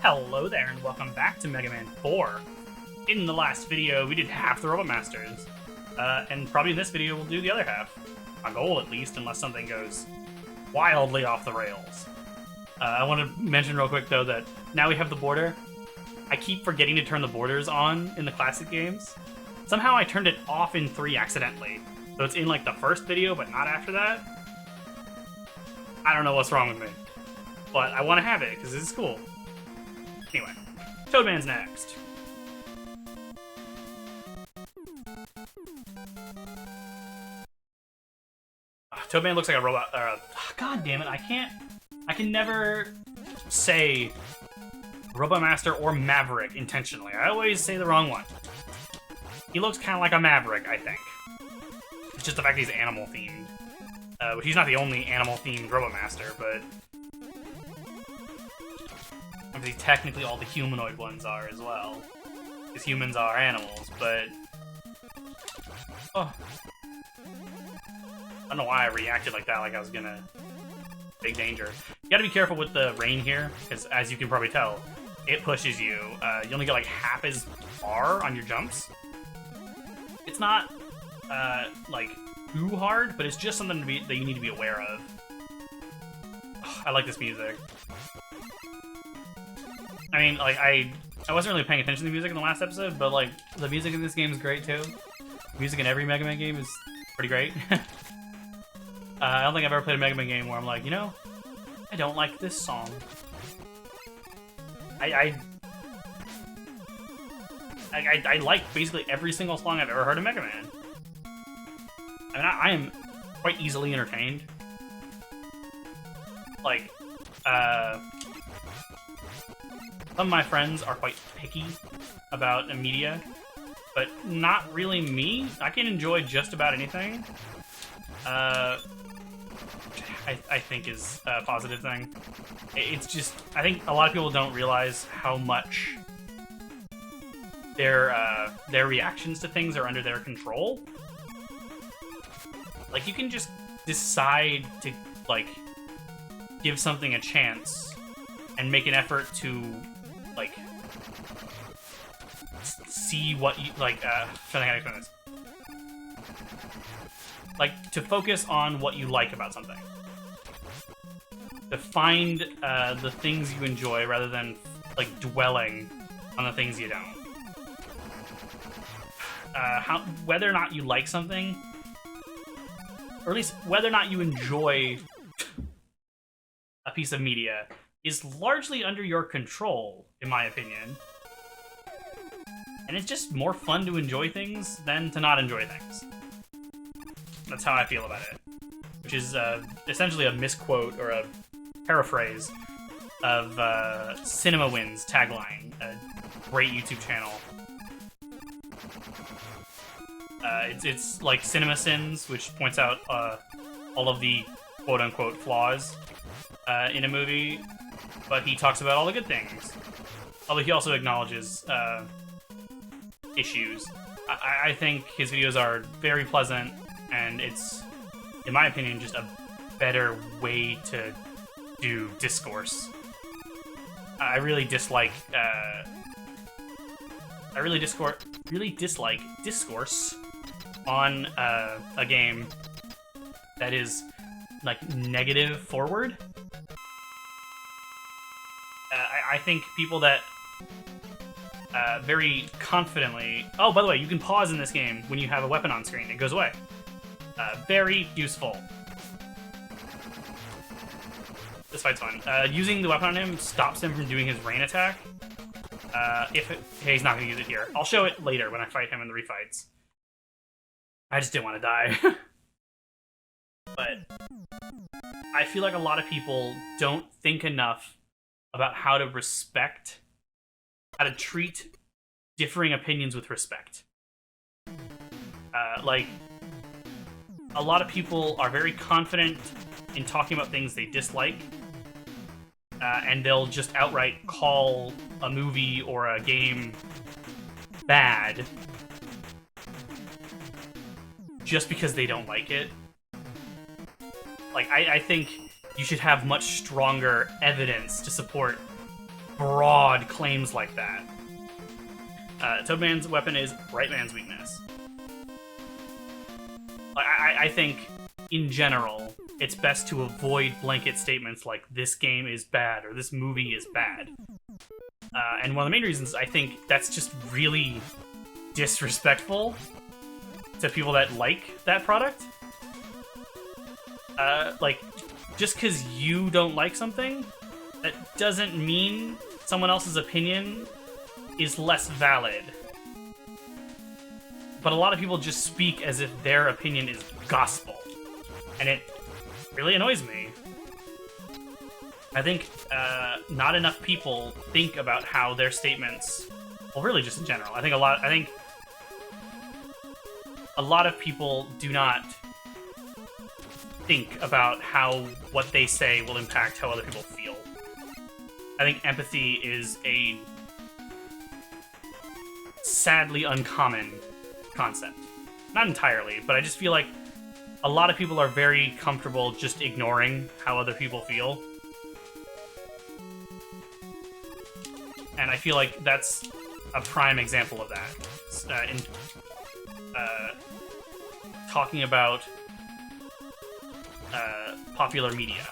Hello there, and welcome back to Mega Man 4. In the last video, we did half the Robot Masters, and probably in this video we'll do the other half. A goal, at least, unless something goes wildly off the rails. I want to mention real quick, though, that now we have the border. I keep forgetting to turn the borders on in the classic games. Somehow I turned it off in 3 accidentally, so it's in, like, the first video, but not after that. I don't know what's wrong with me, but I want to have it, because this is cool. Anyway, Toadman's next. Toadman looks like a robot. God damn it! I can never say Robot Master or Maverick intentionally. I always say the wrong one. He looks kind of like a Maverick, I think. It's just the fact he's animal themed. He's not the only animal themed Robot Master, but obviously technically all the humanoid ones are as well, because humans are animals. But oh, I don't know why I reacted like that, like I was gonna big danger. You gotta be careful with the rain here, because as you can probably tell, it pushes you. You only get like half as far on your jumps. It's not like too hard, but it's just something that you need to be aware of. Oh, I like this music. I mean, like, I wasn't really paying attention to the music in the last episode, but, like, the music in this game is great, too. Music in every Mega Man game is pretty great. I don't think I've ever played a Mega Man game where I'm like, you know, I don't like this song. I like basically every single song I've ever heard of Mega Man. I mean, I am quite easily entertained. Like, some of my friends are quite picky about media, but not really me. I can enjoy just about anything. I think is a positive thing. It's just, I think a lot of people don't realize how much their reactions to things are under their control. Like, you can just decide to, like, give something a chance and make an effort to, like, see what you, like, trying to explain this. Like, to focus on what you like about something. To find the things you enjoy rather than, like, dwelling on the things you don't. Whether or not you like something, or at least whether or not you enjoy a piece of media, is largely under your control, in my opinion. And it's just more fun to enjoy things than to not enjoy things. That's how I feel about it. Which is essentially a misquote, or a paraphrase, of Cinema Wins' tagline, a great YouTube channel. It's like Cinema Sins, which points out all of the quote-unquote flaws in a movie, but he talks about all the good things. Although he also acknowledges issues. I think his videos are very pleasant, and it's, in my opinion, just a better way to do discourse. I really dislike discourse on a game that is, like, negative forward. I think people that very confidently... Oh, by the way, you can pause in this game when you have a weapon on screen. It goes away. Very useful. This fight's fun. Using the weapon on him stops him from doing his rain attack. He's not going to use it here. I'll show it later when I fight him in the refights. I just didn't want to die. But I feel like a lot of people don't think enough about how to treat differing opinions with respect. Like, a lot of people are very confident in talking about things they dislike, and they'll just outright call a movie or a game bad just because they don't like it. Like, I think you should have much stronger evidence to support broad claims like that. Toadman's weapon is Bright Man's weakness. I think, in general, it's best to avoid blanket statements like, this game is bad, or this movie is bad. And one of the main reasons, I think, that's just really disrespectful to people that like that product. Like, just because you don't like something, that doesn't mean someone else's opinion is less valid. But a lot of people just speak as if their opinion is gospel. And it really annoys me. I think not enough people think about how their statements, well, really just in general. I think a lot of people do not think about how what they say will impact how other people feel. I think empathy is a sadly uncommon concept. Not entirely, but I just feel like a lot of people are very comfortable just ignoring how other people feel. And I feel like that's a prime example of that. In talking about popular media.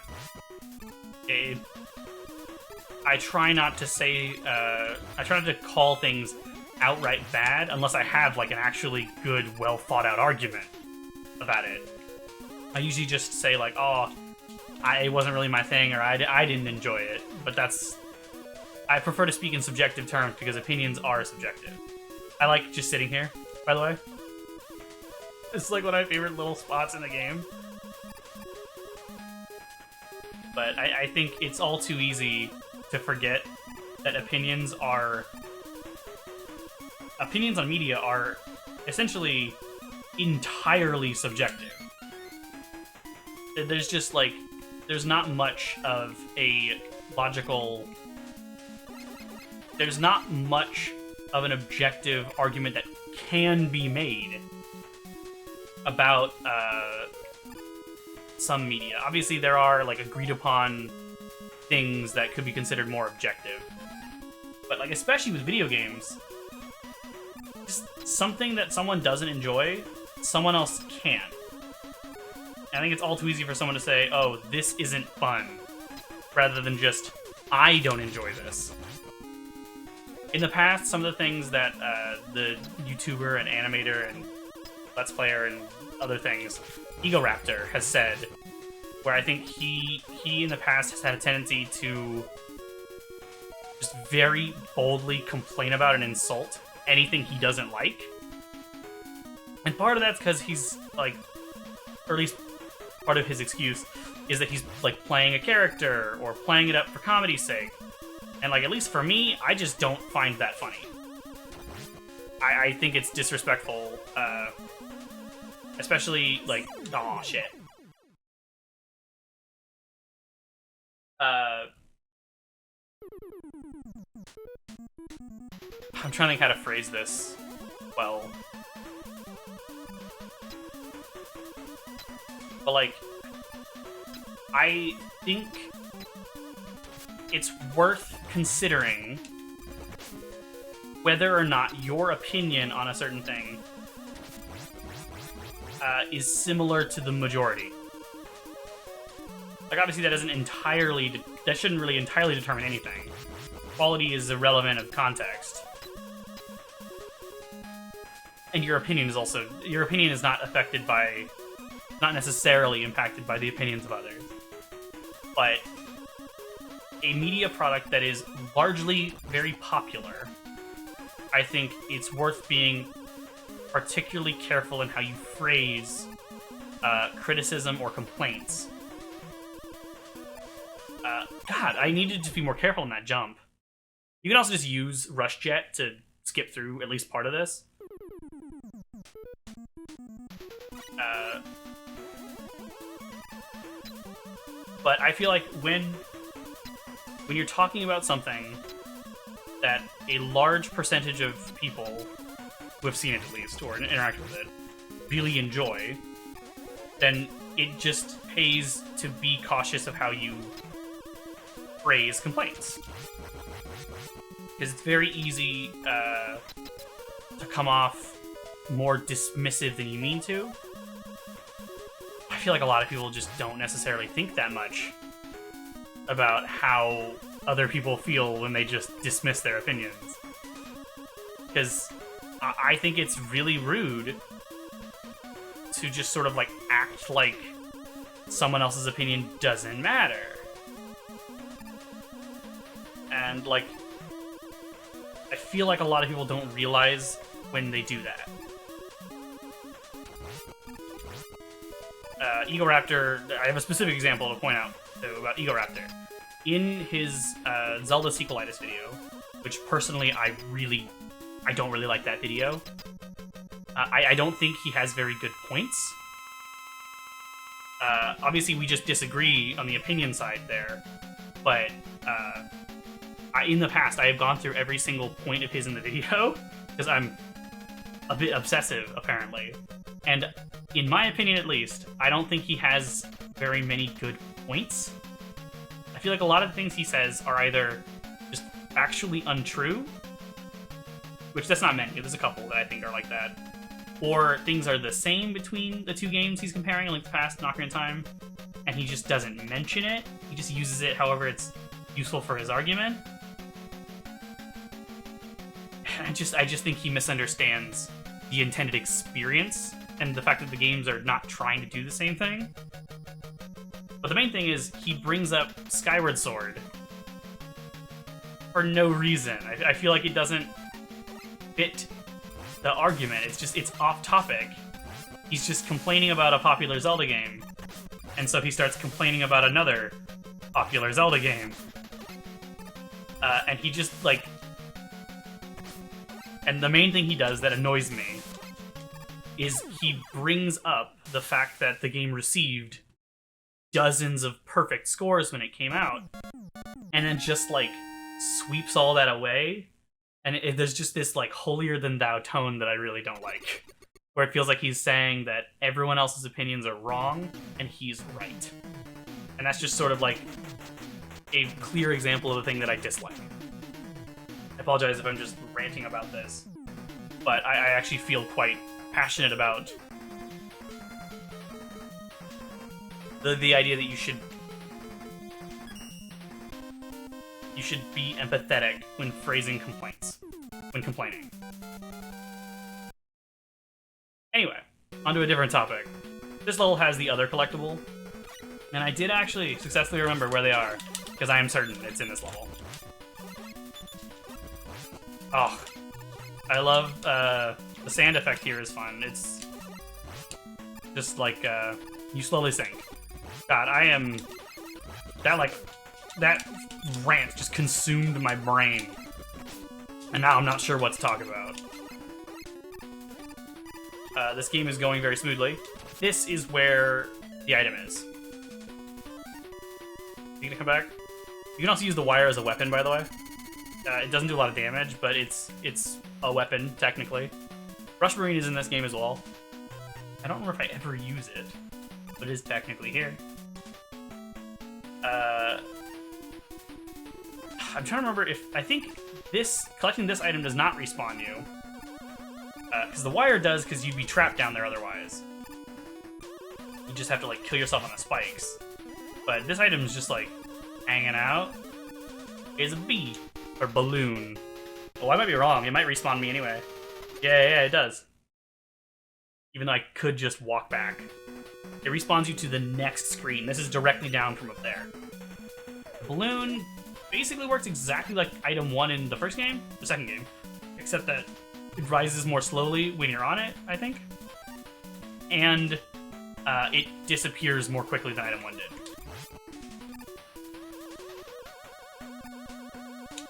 I try not to say, I try not to call things outright bad unless I have like an actually good, well thought out argument about it. I usually just say like, oh, it wasn't really my thing, or I didn't enjoy it. But I prefer to speak in subjective terms because opinions are subjective. I like just sitting here, by the way. It's like one of my favorite little spots in the game. But I think it's all too easy to forget that opinions on media are essentially entirely subjective. There's just like, there's not much of a logical, there's not much of an objective argument that can be made about some media. Obviously there are like agreed upon things that could be considered more objective. But like, especially with video games, just something that someone doesn't enjoy, someone else can. And I think it's all too easy for someone to say, oh, this isn't fun, rather than just, I don't enjoy this. In the past, some of the things that the YouTuber and animator and Let's Player and other things, Egoraptor, has said, where I think he in the past has had a tendency to just very boldly complain about and insult anything he doesn't like. And part of that's because he's like, or at least part of his excuse is that he's like playing a character or playing it up for comedy's sake. And like, at least for me, I just don't find that funny. I think it's disrespectful, especially like, aw, shit. I'm trying to think how to phrase this well. But like, I think it's worth considering whether or not your opinion on a certain thing is similar to the majority. Like, obviously that shouldn't really entirely determine anything. Quality is irrelevant of context. And your opinion is not affected by, not necessarily impacted by the opinions of others. But a media product that is largely very popular, I think it's worth being particularly careful in how you phrase criticism or complaints. God, I needed to be more careful in that jump. You can also just use RushJet to skip through at least part of this. But I feel like when you're talking about something that a large percentage of people who have seen it at least, or interacted with it, really enjoy, then it just pays to be cautious of how you phrase complaints. because it's very easy to come off more dismissive than you mean to. I feel like a lot of people just don't necessarily think that much about how other people feel when they just dismiss their opinions. Because I think it's really rude to just sort of like act like someone else's opinion doesn't matter. And like, I feel like a lot of people don't realize when they do that. Egoraptor, I have a specific example to point out about Egoraptor. In his Zelda Sequelitis video, which personally I don't really like that video. I don't think he has very good points. Obviously, we just disagree on the opinion side there, but in the past, I have gone through every single point of his in the video, because I'm a bit obsessive, apparently. And in my opinion, at least, I don't think he has very many good points. I feel like a lot of the things he says are either just factually untrue, which that's not many, there's a couple that I think are like that, or things are the same between the two games he's comparing, Link to the Past and Ocarina of Time, and he just doesn't mention it. He just uses it however it's useful for his argument. I just think he misunderstands the intended experience and the fact that the games are not trying to do the same thing. But the main thing is he brings up Skyward Sword for no reason. I feel like it doesn't fit the argument. It's off topic. He's just complaining about a popular Zelda game, and so he starts complaining about another popular Zelda game. And he just, like... And the main thing he does that annoys me is he brings up the fact that the game received dozens of perfect scores when it came out, and then just, like, sweeps all that away. And there's just this, like, holier-than-thou tone that I really don't like, where it feels like he's saying that everyone else's opinions are wrong, and he's right. And that's just sort of, like, a clear example of a thing that I dislike. I apologize if I'm just ranting about this, but I actually feel quite passionate about the idea that you should be empathetic when phrasing complaints, when complaining. Anyway, onto a different topic. This level has the other collectible, and I did actually successfully remember where they are, because I am certain it's in this level. Oh, I love, the sand effect here is fun. It's just like, you slowly sink. God, that rant just consumed my brain, and now I'm not sure what to talk about. This game is going very smoothly. This is where the item is. You gonna come back? You can also use the wire as a weapon, by the way. It doesn't do a lot of damage, but it's a weapon, technically. Rush Marine is in this game as well. I don't remember if I ever use it, but it is technically here. I'm trying to remember if... I think collecting this item does not respawn you. Because the wire does, because you'd be trapped down there otherwise. You just have to, like, kill yourself on the spikes. But this item is just, like, hanging out. It's a bee. Or balloon. Oh, I might be wrong. It might respawn me anyway. Yeah, it does. Even though I could just walk back. It respawns you to the next screen. This is directly down from up there. The balloon basically works exactly like item 1 in the first game, the second game. Except that it rises more slowly when you're on it, I think. And it disappears more quickly than item 1 did.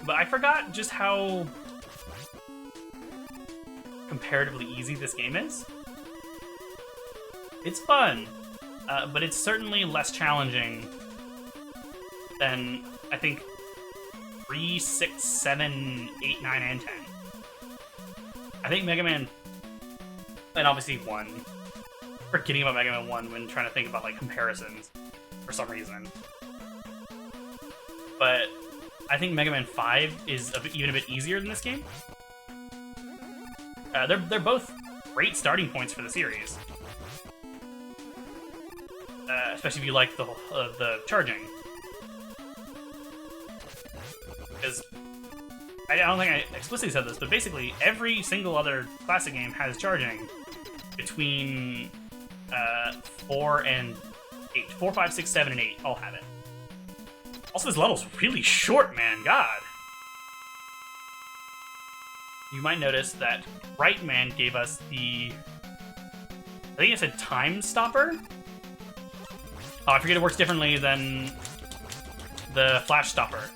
But I forgot just how comparatively easy this game is. It's fun, but it's certainly less challenging than, I think, 3, 6, 7, 8, 9, and 10. I think Mega Man, and obviously 1, forgetting about Mega Man 1 when trying to think about, like, comparisons for some reason. But I think Mega Man 5 is even a bit easier than this game. They're both great starting points for the series. Especially if you like the charging. Because I don't think I explicitly said this, but basically every single other classic game has charging between 4 and 8. 4, 5, 6, 7, and 8 all have it. Also, this level's really short, man. God. You might notice that Right Man gave us the... I think it said Time Stopper? Oh, I forget it works differently than the Flash Stopper.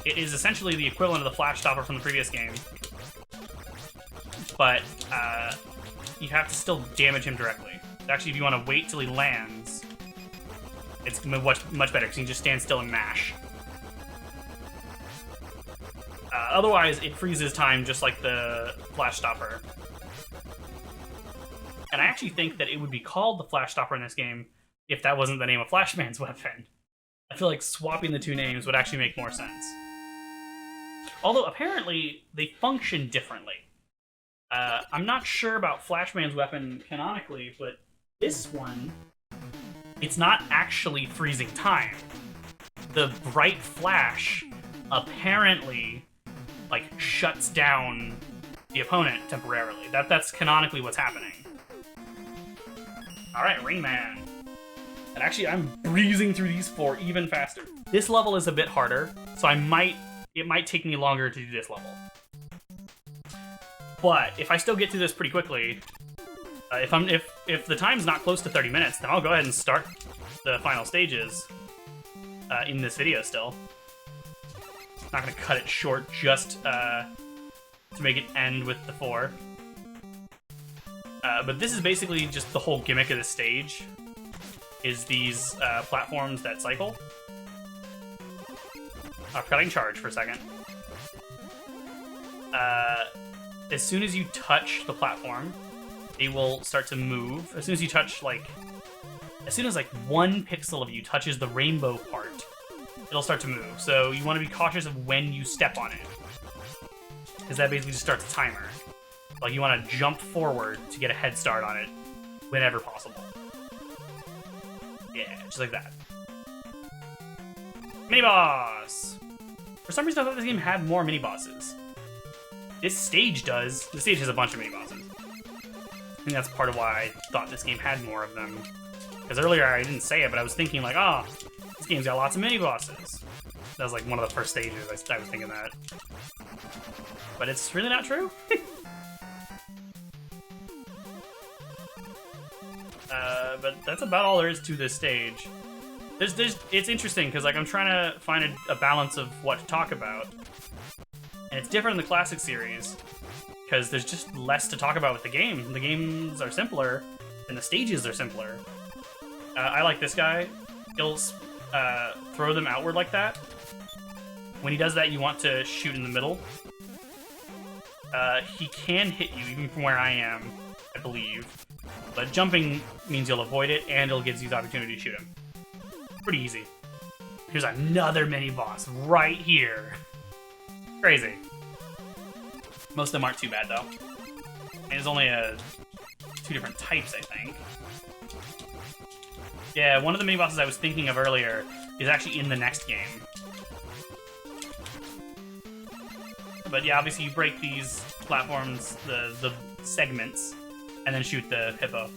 It is essentially the equivalent of the Flash Stopper from the previous game. But you have to still damage him directly. Actually, if you want to wait till he lands, it's much better, because you can just stand still and mash. Otherwise, it freezes time just like the Flash Stopper. And I actually think that it would be called the Flash Stopper in this game if that wasn't the name of Flashman's weapon. I feel like swapping the two names would actually make more sense. Although, apparently, they function differently. I'm not sure about Flashman's weapon canonically, but this one, it's not actually freezing time. The bright flash apparently, like, shuts down the opponent temporarily. That's canonically what's happening. Alright, Ringman. And actually, I'm breezing through these 4 even faster. This level is a bit harder, so it might take me longer to do this level. But if I still get through this pretty quickly, if the time's not close to 30 minutes, then I'll go ahead and start the final stages in this video still. Not gonna cut it short just to make it end with the 4. But this is basically just the whole gimmick of the stage, is these platforms that cycle. Cutting charge for a second. As soon as you touch the platform, they will start to move. As soon as you touch, as soon as 1 pixel of you touches the rainbow part, it'll start to move. So you want to be cautious of when you step on it, because that basically just starts a timer. Like, you want to jump forward to get a head start on it whenever possible. Yeah, just like that. Mini-boss! For some reason, I thought this game had more mini-bosses. This stage does. The stage has a bunch of mini-bosses. I think that's part of why I thought this game had more of them. Because earlier I didn't say it, but I was thinking like, oh, this game's got lots of mini-bosses. That was like one of the first stages I was thinking that. But it's really not true. But that's about all there is to this stage. It's interesting, because I'm trying to find a balance of what to talk about. And it's different in the classic series, because there's just less to talk about with the game. The games are simpler, and the stages are simpler. I like this guy. He'll throw them outward like that. When he does that, you want to shoot in the middle. He can hit you, even from where I am, I believe. But jumping means you'll avoid it, and it'll give you the opportunity to shoot him. Pretty easy. Here's another mini-boss right here. Crazy. Most of them aren't too bad, though. And there's only 2 different types, I think. Yeah, one of the mini-bosses I was thinking of earlier is actually in the next game. But yeah, obviously you break these platforms, the segments, and then shoot the hippo.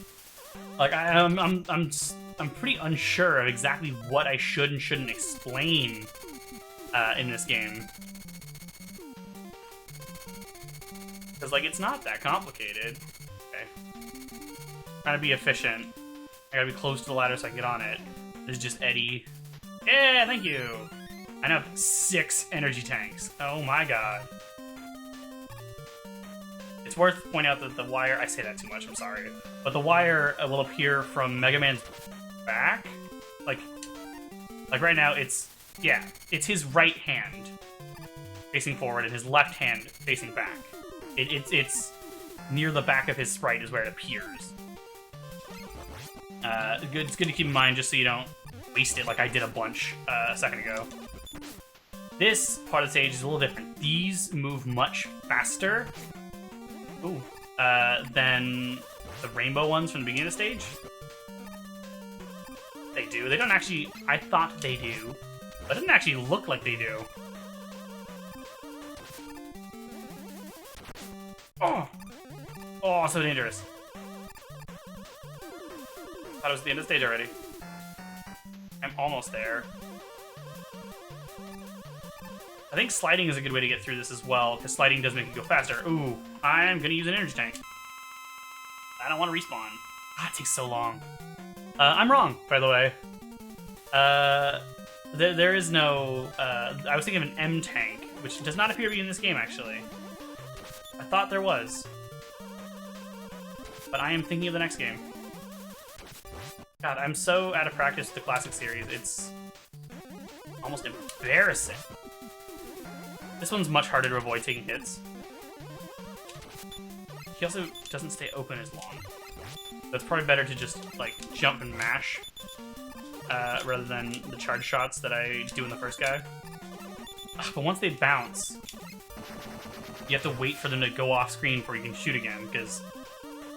Like, I'm pretty unsure of exactly what I should and shouldn't explain in this game. Because, it's not that complicated. Okay. Trying to be efficient. I gotta be close to the ladder so I can get on it. This is just Eddie. Yeah, thank you! I now have 6 energy tanks. Oh my god. It's worth pointing out that the wire... I say that too much, I'm sorry. But the wire will appear from Mega Man's back. Like right now, it's his right hand facing forward and his left hand facing back. It's near the back of his sprite is where it appears. It's good to keep in mind just so you don't waste it like I did a bunch a second ago. This part of the stage is a little different. These move much faster than the rainbow ones from the beginning of the stage. They do. They don't actually... I thought they do. But it didn't actually look like they do. Oh! Oh, so dangerous. Thought it was the end of the stage already. I'm almost there. I think sliding is a good way to get through this as well, because sliding does make you go faster. Ooh, I'm gonna use an energy tank. I don't want to respawn. Ah, it takes so long. I'm wrong, by the way. There is no... I was thinking of an M tank, which does not appear to be in this game, actually. I thought there was. But I am thinking of the next game. God, I'm so out of practice with the classic series. It's almost embarrassing. This one's much harder to avoid taking hits. He also doesn't stay open as long. So it's probably better to just, like, jump and mash rather than the charge shots that I do in the first guy. But once they bounce, you have to wait for them to go off screen before you can shoot again, because,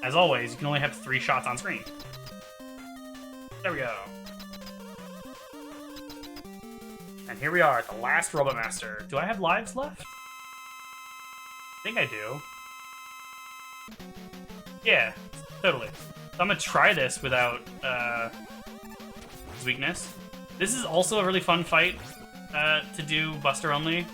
as always, you can only have 3 shots on screen. There we go. And here we are at the last Robot Master. Do I have lives left? I think I do. Yeah, totally. So I'm gonna try this without his weakness. This is also a really fun fight to do Buster only.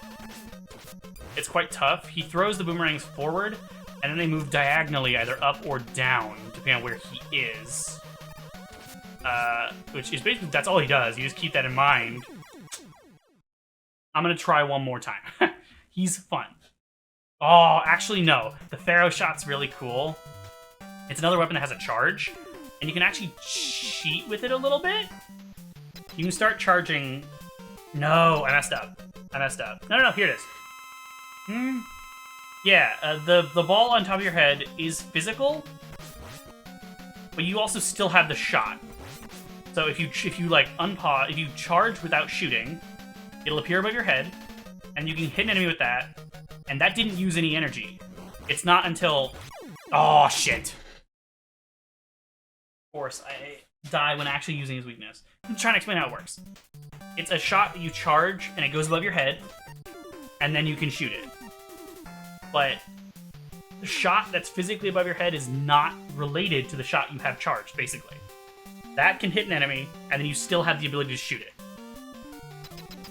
It's quite tough. He throws the boomerangs forward, and then they move diagonally either up or down, depending on where he is. Which is basically, that's all he does. You just keep that in mind. I'm gonna try one more time. He's fun. Oh, actually no. The Pharaoh shot's really cool. It's another weapon that has a charge, and you can actually cheat with it a little bit. You can start charging... No, I messed up. No, here it is. Yeah, the ball on top of your head is physical, but you also still have the shot. So if you like unpause, if you charge without shooting, it'll appear above your head, and you can hit an enemy with that, and that didn't use any energy. It's not until... Oh, shit. Of course, I die when actually using his weakness. I'm trying to explain how it works. It's a shot that you charge, and it goes above your head, and then you can shoot it. But the shot that's physically above your head is not related to the shot you have charged, basically. That can hit an enemy, and then you still have the ability to shoot it.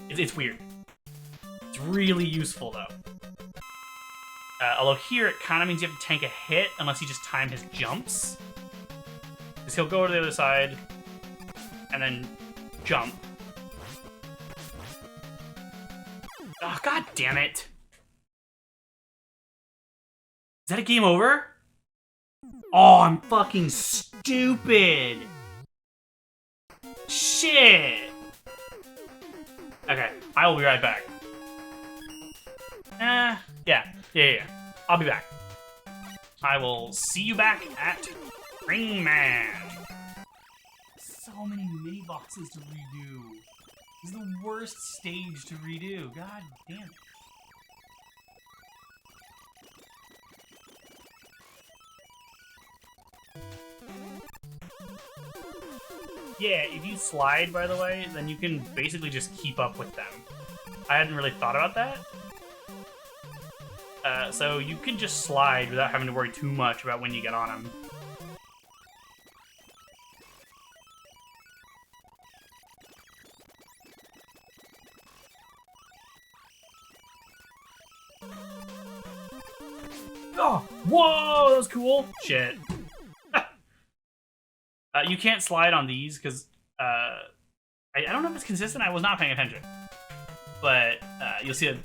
It's weird. It's really useful, though. Although here, it kind of means you have to tank a hit, unless you just time his jumps. Because he'll go to the other side, and then jump. Oh, god damn it! Is that a game over? Oh, I'm fucking stupid! Shit! Okay, I will be right back. Yeah. I'll be back. I will see you back at Ringman. So many mini bosses to redo. This is the worst stage to redo. God damn it. Yeah, if you slide, by the way, then you can basically just keep up with them. I hadn't really thought about that. So you can just slide without having to worry too much about when you get on them. Oh! Whoa! That was cool! Shit. You can't slide on these, because, I don't know if it's consistent. I was not paying attention. But, you'll see a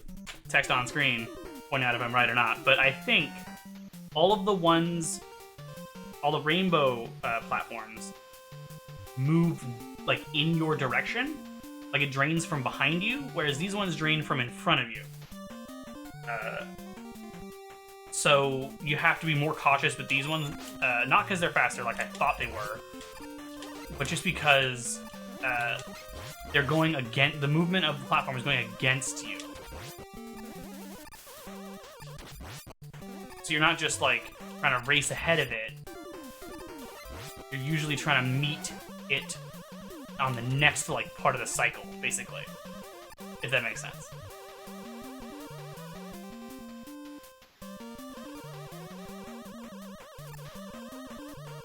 text on screen pointing out if I'm right or not. But I think all of the ones, all the rainbow platforms move, like, in your direction. Like, it drains from behind you, whereas these ones drain from in front of you. So you have to be more cautious with these ones, not because they're faster like I thought they were, but just because they're going against, the movement of the platform is going against you. So you're not just like trying to race ahead of it. You're usually trying to meet it on the next like part of the cycle, basically. If that makes sense.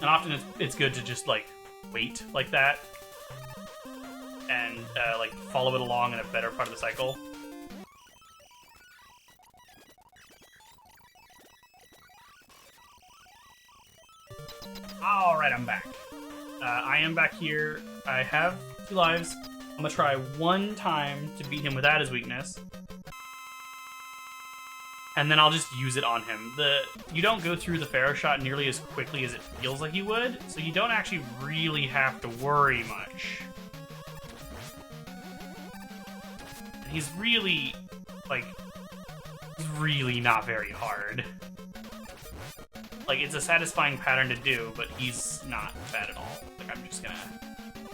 And often it's good to just like wait like that and like follow it along in a better part of the cycle. Alright, I'm back. I am back here. I have 2 lives. I'm gonna try one time to beat him without his weakness. And then I'll just use it on him. You don't go through the Pharaoh shot nearly as quickly as it feels like you would, so you don't actually really have to worry much. And he's really, like, he's really not very hard. Like, it's a satisfying pattern to do, but he's not bad at all. Like, I'm just gonna...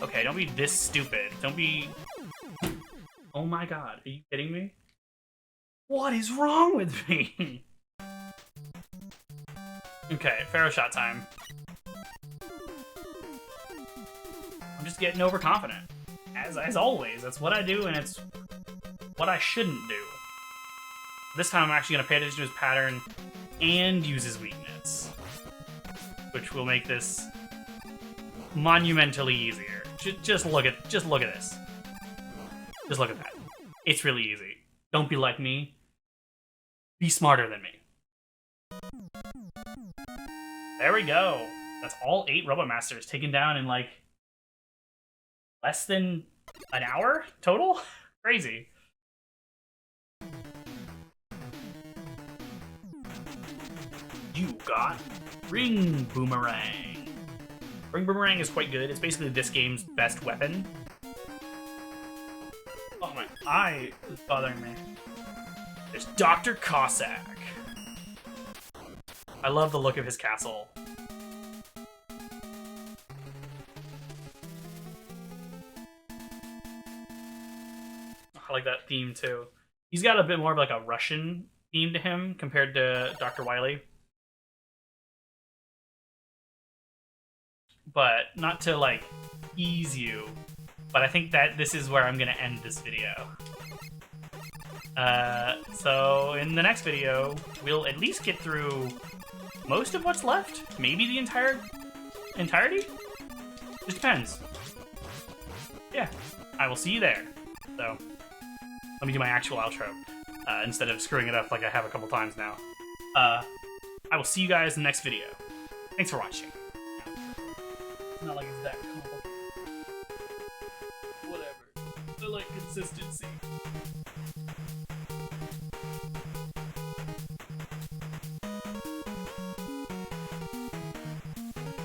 Okay, don't be this stupid. Don't be... Oh my god, are you kidding me? What is wrong with me? Okay, Pharaoh shot time. I'm just getting overconfident. As always, that's what I do, and it's what I shouldn't do. This time I'm actually going to pay attention to his pattern and use his weakness, which will make this monumentally easier. Just look at this. Just look at that. It's really easy. Don't be like me. Be smarter than me. There we go. That's all 8 Robot Masters taken down in like less than an hour total? Crazy. You got Ring Boomerang. Ring Boomerang is quite good. It's basically this game's best weapon. Oh, my eye is bothering me. There's Dr. Cossack. I love the look of his castle. I like that theme too. He's got a bit more of like a Russian theme to him compared to Dr. Wily. But not to like ease you, but I think that this is where I'm gonna end this video. So in the next video, we'll at least get through most of what's left. Maybe the entirety? Just depends. Yeah, I will see you there. So, let me do my actual outro, instead of screwing it up like I have a couple times now. I will see you guys in the next video. Thanks for watching. It's not like it's that complicated. Whatever. I like consistency.